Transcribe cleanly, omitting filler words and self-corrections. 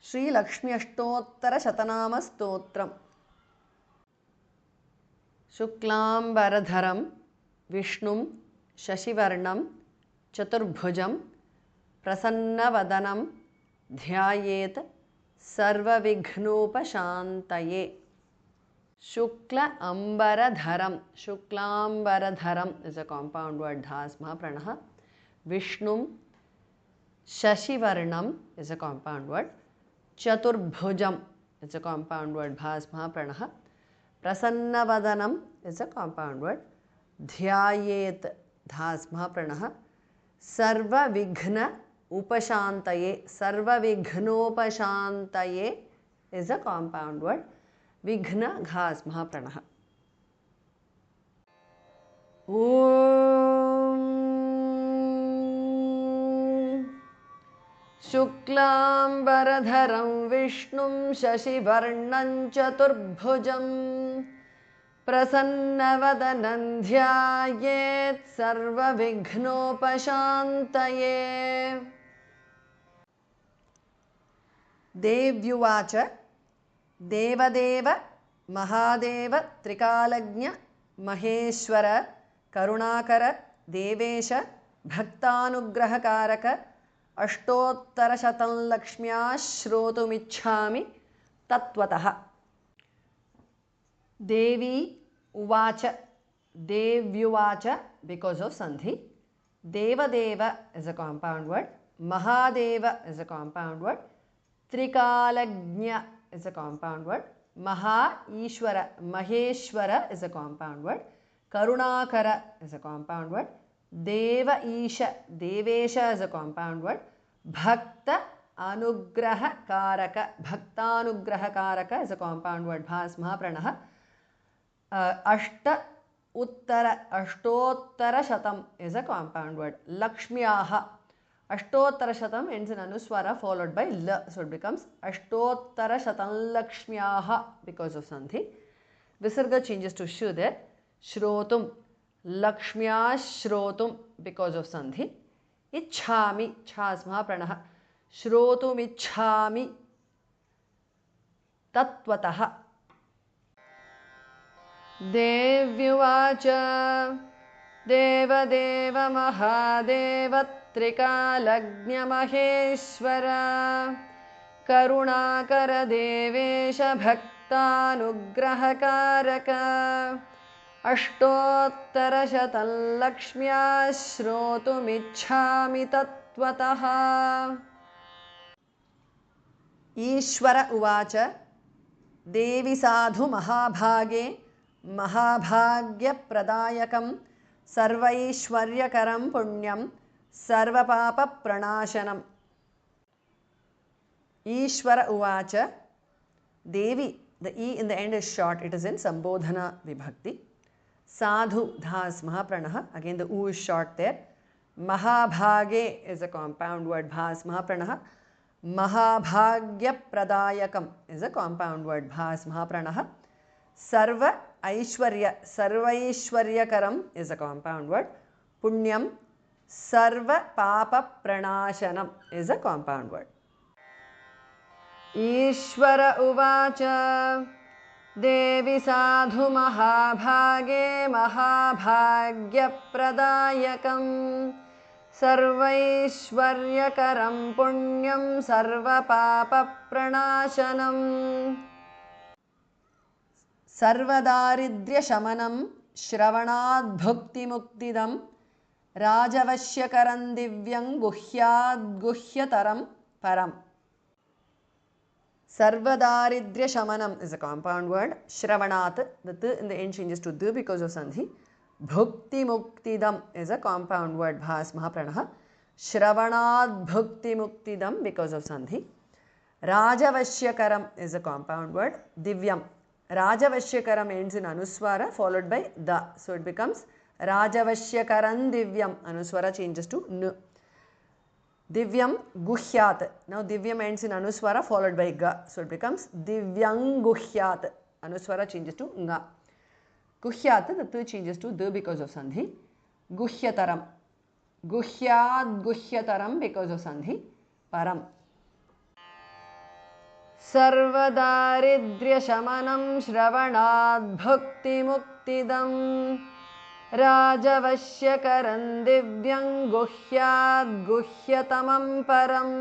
श्रीलक्ष्मी अष्टोत्तरशतनाम स्तोत्रम्। शुक्लांबरधरं विष्णुं शशिवर्णं चतुर्भुजं प्रसन्नवदनं ध्यायेत् सर्वविघ्नोपशान्तये। शुक्ल अंबरधरम, शुक्लांबरधरम is a compound word dhas mahapranah. Vishnum shashivarnam is a compound word. Chaturbhujam is a compound word bhas mahapranah. Prasannavadanam is a compound word. Dhyayet dhas mahapranah. Sarva vighna upashantaye, sarva vighnopasantaye is a compound word. विघ्न घास महाप्रणः। ओम शुक्लांबरधरं विष्णुं शशिवर्णं चतुर्भुजं प्रसन्नवदनं ध्यायेत् सर्वविघ्नोपशान्तये। देव्युवाच देवदेव महादेव त्रिकालज्ञ महेश्वर करुणाकर देवेश भक्तानुग्रहकारक अष्टोत्तरशतं लक्ष्म्या श्रोतुमिच्छामि तत्त्वतः। देवी उवाच, देव्युवाच because of sandhi. Devadeva is a compound word. Mahadeva is a compound word. Trikalagnya is a compound word. Maha Ishwara, Maheshwara is a compound word. Karunakara is a compound word. Deva Isha, Devesha is a compound word. Bhakta Anugraha Karaka, Bhakta Anugraha Karaka is a compound word. Bhas Mahapranah. Ashta Uttara, Ashtottara Shatam is a compound word. Lakshmyaha. Ashtottara Shatam ends in Anuswara followed by L. So it becomes Ashtottara Shatam Lakshmyaha because of Sandhi. Visarga changes to Shu there. Shrotum. Lakshmya Shrotum because of Sandhi. Ichhami. Chhas Mahapranah. Shrotum Ichhami. Tattvataha. Devyuvacha. देवदेव महादेव त्रिकालज्ञ महेश्वर करुणाकर देवेश भक्तानुग्रहकारक अष्टोत्तरशतं लक्ष्म्या श्रोतुमिच्छामि तत्त्वतः। ईश्वर उवाच देवि साधु महाभागे महाभाग्यप्रदायकं सर्वैश्वर्यकरं पुण्यं सर्वपापप्रणाशनम्। Ishvara Uvacha. Devi, the E in the end is short, it is in Sambodhana Vibhakti. Sadhu Dhas Mahapranah, again the U is short there. Mahabhage is a compound word, Bhas Mahapranah. Mahabhagya Pradayakam is a compound word, Bhas Mahapranah. Sarva Aishwarya, Sarvaishwaryakaram is a compound word. Punyam, Sarva Papa Pranashanam is a compound word. Ishvara Uvacha. Devi Sadhu Mahabhage Mahabhagya Pradayakam Sarvaishwaryakaram Punyam Sarva Papa Pranashanam. Sarvadaridrya Shamanam Shravanad Bhukti Muktidam Rajavashyakaram Divyam Guhyad Guhyataram Param. Sarvadaridrya Shamanam is a compound word. Shravanat, the T in the end changes to D because of Sandhi. Bhukti Muktidam is a compound word. Bhas Mahapranah. Shravanat Bhukti Muktidam because of Sandhi. Rajavashyakaram is a compound word. Divyam. Rajavashyakaram ends in Anuswara followed by Da. So it becomes Rajavashyakaram Divyam. Anuswara changes to N. Divyam Guhyat. Now Divyam ends in Anuswara followed by Ga. So it becomes Divyam Guhyat. Anuswara changes to Nga. Guhyat, the T changes to D because of Sandhi. Guhyataram. Guhyat Guhyataram because of Sandhi. Param. सर्वदारिद्र्यशमनं श्रवणाद् भुक्तिमुक्तिदं राजवश्यकरं दिव्यं गुह्याद् गुह्यतमं परम्